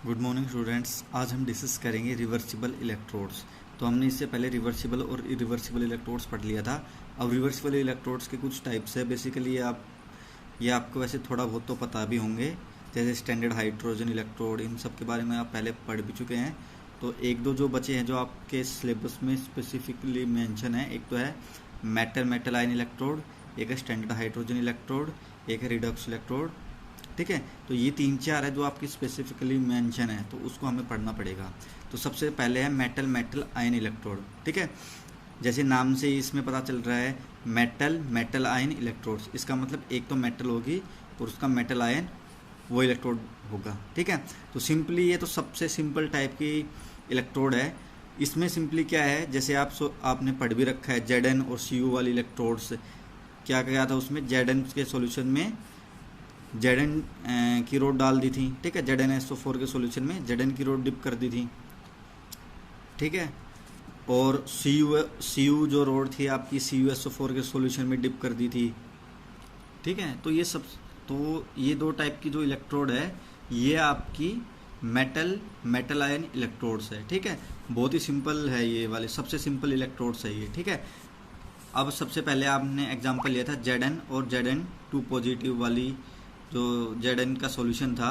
Good morning students. आज हम discuss करेंगे रिवर्सिबल इलेक्ट्रोड्स। तो हमने इससे पहले रिवर्सिबल और इरिवर्सिबल इलेक्ट्रोड्स पढ़ लिया था। अब रिवर्सिबल इलेक्ट्रोड्स के कुछ टाइप्स है। बेसिकली ये आपको वैसे थोड़ा बहुत तो पता भी होंगे, जैसे स्टैंडर्ड हाइड्रोजन इलेक्ट्रोड, इन सब के बारे में आप पहले पढ़ भी चुके हैं। तो एक दो जो बचे हैं जो आपके सिलेबस में स्पेसिफिकली मेंशन है, एक तो है मेटल आयन इलेक्ट्रोड, एक है स्टैंडर्ड हाइड्रोजन इलेक्ट्रोड, एक है रिडक्स इलेक्ट्रोड। ठीक है, तो ये 3-4 है जो आपकी स्पेसिफिकली मेंशन है, तो उसको हमें पढ़ना पड़ेगा। तो सबसे पहले है मेटल आयन इलेक्ट्रोड। ठीक है, जैसे नाम से इसमें पता चल रहा है मेटल आयन इलेक्ट्रोड्स, इसका मतलब एक तो मेटल होगी और उसका मेटल आयन वो इलेक्ट्रोड होगा। ठीक है, तो सिंपली ये तो सबसे सिंपल टाइप की इलेक्ट्रोड है। इसमें सिंपली क्या है, जैसे आपने पढ़ भी रखा है Zn और Cu वाली इलेक्ट्रोड्स, क्या क्या था उसमें, Zn के सॉल्यूशन में Zn की रोड डाल दी थी। ठीक है, ZnSO4 के सॉल्यूशन में Zn की रोड डिप कर दी थी। ठीक है, और Cu जो रोड थी आपकी CuSO4 के सॉल्यूशन में डिप कर दी थी। ठीक है, तो ये दो टाइप की जो इलेक्ट्रोड है ये आपकी मेटल आयन इलेक्ट्रोड्स है। ठीक है, बहुत ही सिंपल है, ये वाले सबसे सिंपल इलेक्ट्रोड्स है ये। ठीक है, अब सबसे पहले आपने एग्जांपल लिया था Zn और Zn2 पॉजिटिव वाली, जो Zn का सॉल्यूशन था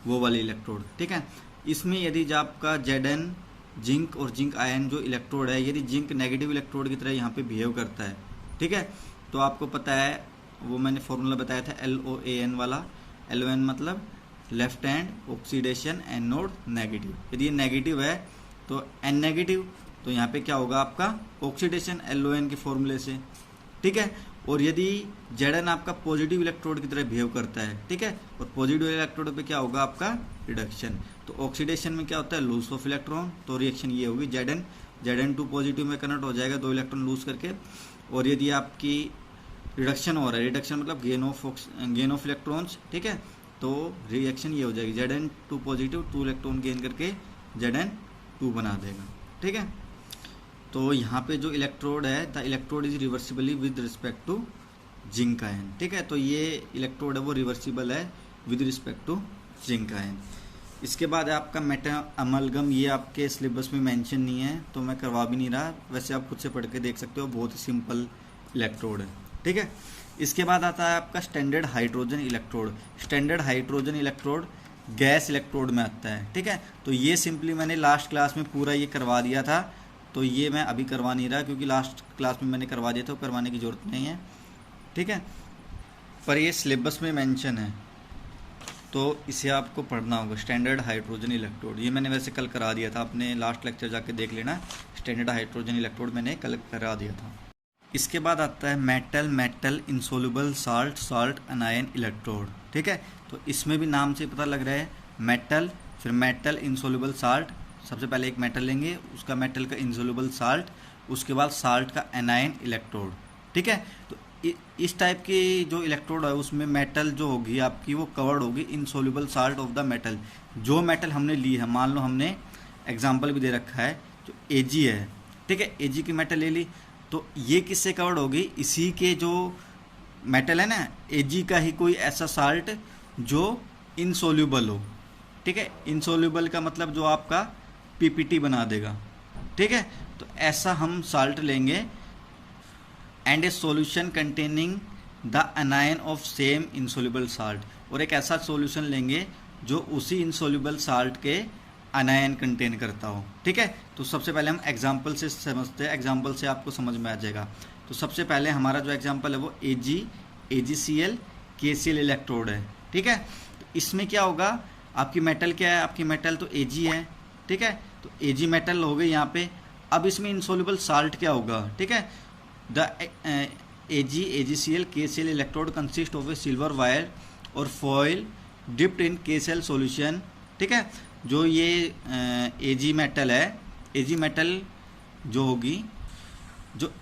वो वाली इलेक्ट्रोड। ठीक है, इसमें यदि जो आपका Zn जिंक और जिंक आयन जो इलेक्ट्रोड है, यदि जिंक नेगेटिव इलेक्ट्रोड की तरह यहाँ पे बिहेव करता है, ठीक है, तो आपको पता है वो मैंने फॉर्मूला बताया था LOAN वाला। LON मतलब left hand oxidation anode negative. यदि ये नेगेटिव है तो N नेगेटिव, तो यहाँ पे क्या होगा आपका ऑक्सीडेशन LON के फॉर्मूले से। ठीक है, और यदि Zn आपका पॉजिटिव इलेक्ट्रोड की तरह बिहेव करता है, ठीक है, और पॉजिटिव इलेक्ट्रोड पे क्या होगा आपका रिडक्शन। तो ऑक्सीडेशन में क्या होता है, लूज ऑफ इलेक्ट्रॉन, तो रिएक्शन ये होगी Zn2 पॉजिटिव में कन्वर्ट हो जाएगा 2 इलेक्ट्रॉन लूज करके। और यदि आपकी रिडक्शन हो रहा है, रिडक्शन मतलब गेन ऑफ इलेक्ट्रॉन्स, ठीक है, तो रिएक्शन ये हो जाएगी Zn2 पॉजिटिव 2 इलेक्ट्रॉन गेन करके Zn2 बना देगा। ठीक है, तो यहाँ पे जो इलेक्ट्रोड है, the electrode is reversibly with respect to zinc ion. ठीक है, तो ये इलेक्ट्रोड है वो रिवर्सिबल है with respect to zinc ion. इसके बाद है आपका मेटा अमलगम, ये आपके सिलेबस में मेंशन नहीं है तो मैं करवा भी नहीं रहा, वैसे आप खुद से पढ़ के देख सकते हो, बहुत ही सिंपल इलेक्ट्रोड है। ठीक है, इसके बाद आता है आपका standard hydrogen electrode. Standard hydrogen electrode gas electrode में आता है। ठीक है, तो ये सिंपली मैंने लास्ट क्लास में पूरा ये करवा दिया था, तो ये मैं अभी करवा नहीं रहा क्योंकि लास्ट क्लास में मैंने करवा दिया था, करवाने की ज़रूरत नहीं है। ठीक है, पर ये सिलेबस में मेंशन है तो इसे आपको पढ़ना होगा। स्टैंडर्ड हाइड्रोजन इलेक्ट्रोड ये मैंने वैसे कल करा दिया था, अपने लास्ट लेक्चर जाके देख लेना, स्टैंडर्ड हाइड्रोजन इलेक्ट्रोड मैंने कल करा दिया था। इसके बाद आता है मेटल इंसोल्युबल साल्ट अनायन इलेक्ट्रोड। ठीक है, तो इसमें भी नाम से पता लग रहा है मेटल, फिर मेटल इंसोल्युबल साल्ट, सबसे पहले एक मेटल लेंगे, उसका मेटल का इंसोल्युबल साल्ट, उसके बाद साल्ट का एनायन इलेक्ट्रोड। ठीक है, तो इस टाइप की जो इलेक्ट्रोड है उसमें मेटल जो होगी आपकी वो कवर्ड होगी इंसोल्युबल साल्ट ऑफ द मेटल। जो मेटल हमने ली है, मान लो हमने एग्जाम्पल भी दे रखा है जो Ag है, ठीक है, Ag की मेटल ले ली, तो ये किससे कवर्ड होगी, इसी के जो मेटल है ना Ag का ही कोई ऐसा साल्ट जो इनसोल्यूबल हो। ठीक है, इनसोल्यूबल का मतलब जो आपका PPT बना देगा। ठीक है, तो ऐसा हम साल्ट लेंगे and A solution containing the अनायन of same insoluble salt, और एक ऐसा सॉल्यूशन लेंगे जो उसी इनसोल्यूबल साल्ट के अनायन कंटेन करता हो। ठीक है, तो सबसे पहले हम एग्जांपल से समझते हैं, एग्जांपल से आपको समझ में आ जाएगा। तो सबसे पहले हमारा जो एग्जांपल है वो AgCl KCl इलेक्ट्रोड है। ठीक है, तो इसमें क्या होगा, आपकी मेटल क्या है, आपकी मेटल तो Ag है। ठीक है, तो Ag मेटल हो गई यहाँ पे। अब इसमें इनसोल्यूबल साल्ट क्या होगा, ठीक है, the AgCl KCl electrode consist of a silver wire और foil dipped in KCl solution. ठीक है, जो ये Ag मेटल है, Ag मेटल जो होगी, जो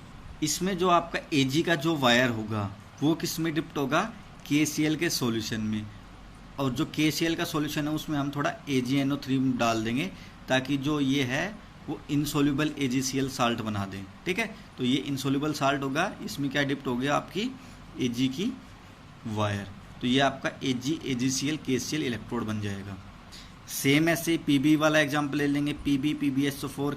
इसमें जो आपका Ag का जो वायर होगा वो किस में डिप्ट होगा, KCl के सॉल्यूशन में, और जो KCl का सॉल्यूशन है उसमें हम थोड़ा AgNO3 डाल देंगे ताकि जो ये है वो इनसोल्यूबल AgCl साल्ट बना दें। ठीक है, तो ये इनसोल्यूबल साल्ट होगा, इसमें क्या डिप्ट हो गया आपकी Ag की वायर, तो ये आपका AgCl KCl इलेक्ट्रोड बन जाएगा। सेम ऐसे पीबी वाला एग्जांपल ले लेंगे, पीबी PbSO4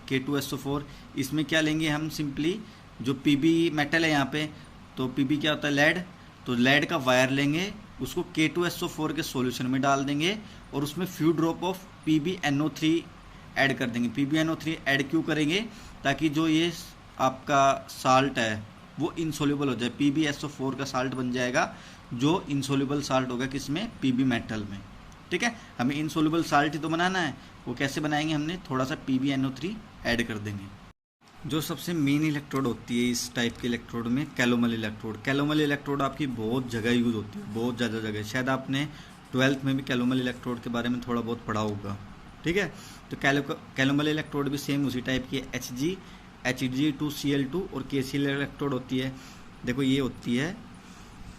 K2SO4। इसमें क्या लेंगे हम, सिंपली जो पीबी मेटल है यहाँ पे, तो पीबी क्या होता है, लेड, तो लेड का वायर लेंगे, उसको K2SO4 के सॉल्यूशन में डाल देंगे और उसमें few drop of PbNO3 add कर देंगे। PbNO3 ऐड क्यों करेंगे, ताकि जो ये आपका साल्ट है वो इनसोल्यूबल हो जाए, PbSO4 का साल्ट बन जाएगा जो इनसोल्यूबल साल्ट होगा किसमें, पीबी मेटल में। ठीक है, हमें इनसोल्यूबल साल्ट ही तो बनाना है, वो कैसे बनाएंगे, हमने थोड़ा सा PbNO3 ऐड कर देंगे। जो सबसे मेन इलेक्ट्रोड होती है इस टाइप के इलेक्ट्रोड में, कैलोमल इलेक्ट्रोड। कैलोमल इलेक्ट्रोड आपकी बहुत जगह यूज़ होती है, बहुत ज़्यादा जगह, शायद आपने 12th में भी कैलोमल इलेक्ट्रोड के बारे में थोड़ा बहुत पढ़ा होगा। ठीक है, तो कैलोमल इलेक्ट्रोड भी सेम उसी टाइप की है, Hg2Cl2 और KCl इलेक्ट्रोड होती है। देखो ये होती है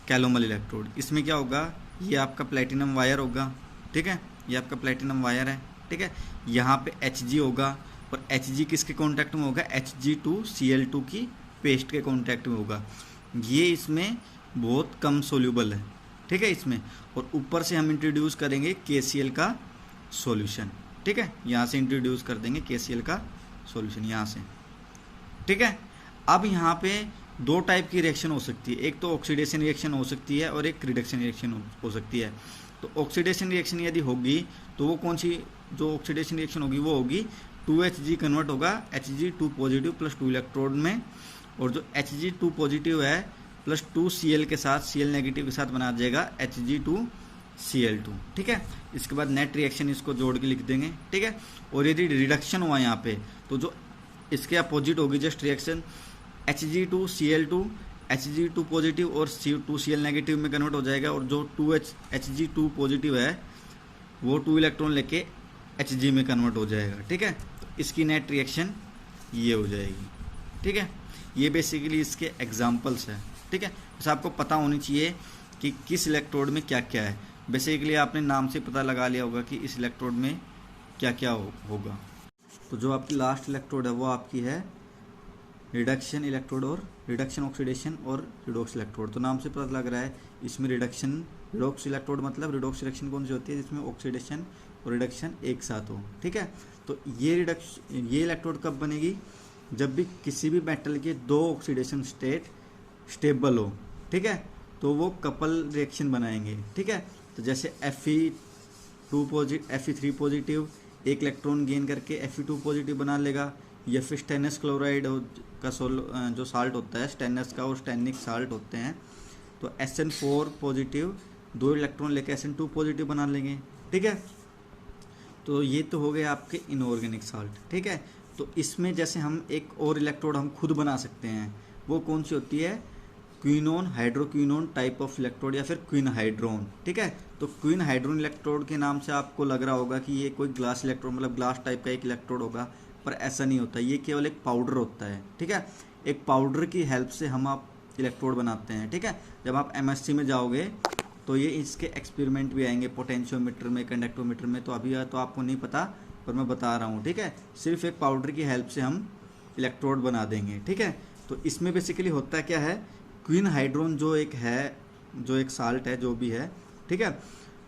कैलोमल इलेक्ट्रोड। इसमें क्या होगा, ये आपका प्लेटिनम वायर होगा, ठीक है, ये आपका प्लेटिनम वायर है, ठीक है, यहाँ पे Hg होगा और Hg किसके कांटेक्ट में होगा, Hg2Cl2 की पेस्ट के कांटेक्ट में होगा। ये इसमें बहुत कम सोल्यूबल है, ठीक है इसमें, और ऊपर से हम इंट्रोड्यूस करेंगे KCl का सॉल्यूशन। ठीक है, यहाँ से इंट्रोड्यूस कर देंगे KCl का सॉल्यूशन यहाँ से। ठीक है, अब यहाँ पे दो टाइप की रिएक्शन हो सकती है, एक तो ऑक्सीडेशन रिएक्शन हो सकती है और एक रिडक्शन रिएक्शन हो सकती है। तो ऑक्सीडेशन रिएक्शन यदि होगी तो वो कौन सी, जो ऑक्सीडेशन रिएक्शन होगी वो होगी 2Hg कन्वर्ट होगा Hg2 पॉजिटिव प्लस 2 इलेक्ट्रोड में, और जो Hg2 पॉजिटिव है प्लस 2Cl के साथ, Cl नेगेटिव के साथ बना जाएगा Hg2Cl2। ठीक है, इसके बाद नेट रिएक्शन इसको जोड़ के लिख देंगे। ठीक है, और यदि रिडक्शन हुआ यहाँ पे तो जो इसके अपोजिट होगी just reaction, Hg2Cl2 Hg2 positive और 2Cl नेगेटिव में कन्वर्ट हो जाएगा, और जो Hg2 पॉजिटिव है वो 2 इलेक्ट्रॉन लेके Hg में कन्वर्ट हो जाएगा। ठीक है, तो इसकी नेट रिएक्शन ये हो जाएगी। ठीक है, ये बेसिकली इसके एग्जाम्पल्स हैं। ठीक है, बस आपको पता होनी चाहिए कि किस इलेक्ट्रोड में क्या क्या है। बेसिकली आपने नाम से पता लगा लिया होगा कि इस इलेक्ट्रोड में क्या क्या होगा। तो जो आपकी लास्ट इलेक्ट्रोड है वो आपकी है रिडक्शन इलेक्ट्रोड और रिडक्शन ऑक्सीडेशन और रिडॉक्स इलेक्ट्रोड। तो नाम से पता लग रहा है इसमें रिडॉक्स इलेक्ट्रोड मतलब रिडॉक्स रिएक्शन कौन सी होती है, जिसमें ऑक्सीडेशन और रिडक्शन एक साथ हो। ठीक है, तो ये इलेक्ट्रोड कब बनेगी, जब भी किसी भी मेटल के दो ऑक्सीडेशन स्टेट स्टेबल हो। ठीक है, तो वो कपल रिएक्शन बनाएंगे। ठीक है, तो जैसे Fe3 पॉजिटिव एक इलेक्ट्रॉन गेन करके Fe2 पॉजिटिव बना लेगा, या फिर स्टेनस क्लोराइड का जो साल्ट होता है, स्टेनस का और स्टेनिक साल्ट होते हैं, तो SN4 पॉजिटिव दो इलेक्ट्रॉन लेके SN2 पॉजिटिव बना लेंगे। ठीक है, तो ये तो हो गए आपके इनऑर्गेनिक साल्ट। ठीक है, तो इसमें जैसे हम एक और इलेक्ट्रोड हम खुद बना सकते हैं, वो कौन सी होती है, quinone hydroquinone type of electrode या फिर क्विन हाइड्रोन। ठीक है, तो क्विन हाइड्रोन इलेक्ट्रोड के नाम से आपको लग रहा होगा कि ये कोई ग्लास इलेक्ट्रोड मतलब ग्लास टाइप का एक इलेक्ट्रोड होगा, पर ऐसा नहीं होता, ये केवल एक पाउडर होता है। ठीक है, एक पाउडर की हेल्प से हम आप इलेक्ट्रोड बनाते हैं। ठीक है, जब आप MSc में जाओगे तो ये इसके एक्सपेरिमेंट भी आएंगे पोटेंशियोमीटर में, कंडक्टोमीटर में, तो अभी तो आपको नहीं पता पर मैं बता रहा हूँ। ठीक है, सिर्फ एक पाउडर की हेल्प से हम इलेक्ट्रोड बना देंगे। ठीक है, तो इसमें बेसिकली होता क्या है, क्विन हाइड्रोन जो एक साल्ट है जो भी है, ठीक है,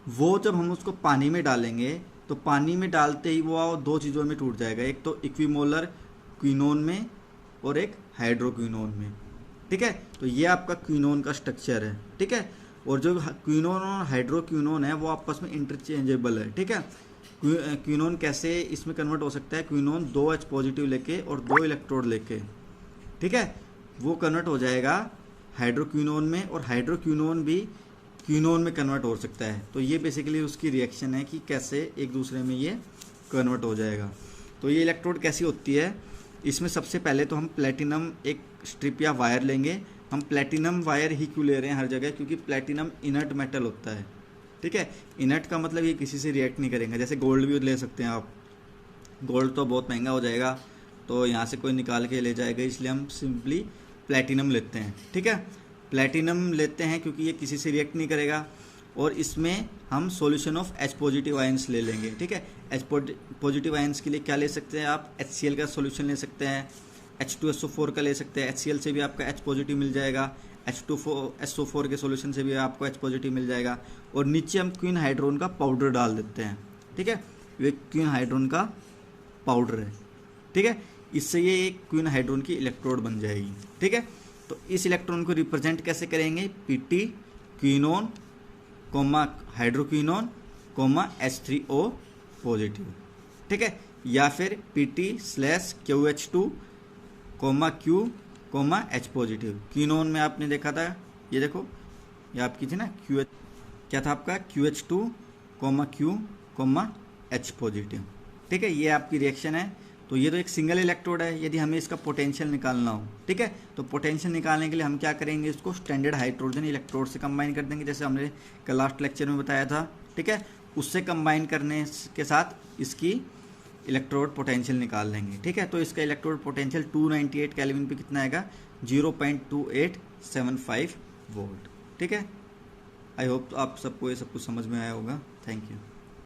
वो जब हम उसको पानी में डालेंगे तो पानी में डालते ही वो दो चीज़ों में टूट जाएगा, एक तो इक्विमोलर क्विनोन में और एक हाइड्रोक्विनोन में। ठीक है, तो ये आपका क्विनोन का स्ट्रक्चर है। ठीक है, और जो क्विनोन और हाइड्रोक्विनोन है वो आपस में इंटरचेंजेबल है। ठीक है, क्विनोन कैसे इसमें कन्वर्ट हो सकता है, क्विनोन 2H पॉजिटिव लेके और 2 इलेक्ट्रोड लेके, ठीक है, वो कन्वर्ट हो जाएगा हाइड्रोक्विनोन में, और हाइड्रोक्विनोन भी क्विनोन में कन्वर्ट हो सकता है। तो ये बेसिकली उसकी रिएक्शन है कि कैसे एक दूसरे में ये कन्वर्ट हो जाएगा। तो ये इलेक्ट्रोड कैसी होती है, इसमें सबसे पहले तो हम प्लेटिनम एक स्ट्रिप या वायर लेंगे। हम प्लेटिनम वायर ही क्यों ले रहे हैं हर जगह, क्योंकि प्लेटिनम इनर्ट मेटल होता है। ठीक है, इनर्ट का मतलब ये किसी से रिएक्ट नहीं करेंगे। जैसे गोल्ड भी ले सकते हैं आप, गोल्ड तो बहुत महंगा हो जाएगा तो यहाँ से कोई निकाल के ले जाएगा, इसलिए हम सिंपली प्लेटिनम लेते हैं। ठीक है, प्लेटिनम लेते हैं क्योंकि ये किसी से रिएक्ट नहीं करेगा, और इसमें हम solution of H positive ions ले लेंगे। ठीक है, H पॉजिटिव आयंस के लिए क्या ले सकते हैं आप, HCl का सॉल्यूशन ले सकते हैं, H2SO4 का ले सकते हैं, HCl से भी आपका H पॉजिटिव मिल जाएगा, H2SO4 के सॉल्यूशन से भी आपको H पॉजिटिव मिल जाएगा, और नीचे हम क्विन हाइड्रोन का पाउडर डाल देते हैं। ठीक है, ये क्वीन हाइड्रोन का पाउडर है, ठीक है। इससे ये एक क्वीन हाइड्रोन की इलेक्ट्रोड बन जाएगी, ठीक है। तो इस इलेक्ट्रॉन को रिप्रेजेंट कैसे करेंगे, Pt quinone comma hydroquinone comma H3O positive, ठीक है, या फिर Pt/QH2 comma Q comma H positive. Quinone में आपने देखा था, ये देखो, ये आपकी थी ना QH, क्या था आपका QH2 comma Q comma H positive, ठीक है। ये आपकी रिएक्शन है। तो ये तो एक सिंगल इलेक्ट्रोड है, यदि हमें इसका पोटेंशियल निकालना हो, ठीक है, तो पोटेंशियल निकालने के लिए हम क्या करेंगे, इसको स्टैंडर्ड हाइड्रोजन इलेक्ट्रोड से कंबाइन कर देंगे, जैसे हमने कल लास्ट लेक्चर में बताया था, ठीक है। उससे कंबाइन करने के साथ इसकी इलेक्ट्रोड पोटेंशियल निकाल लेंगे, ठीक है। तो इसका इलेक्ट्रोड पोटेंशियल 298 केल्विन पे कितना आएगा, 0.2875 वोल्ट, ठीक है। आई होप आप सबको ये सब कुछ समझ में आया होगा। Thank you.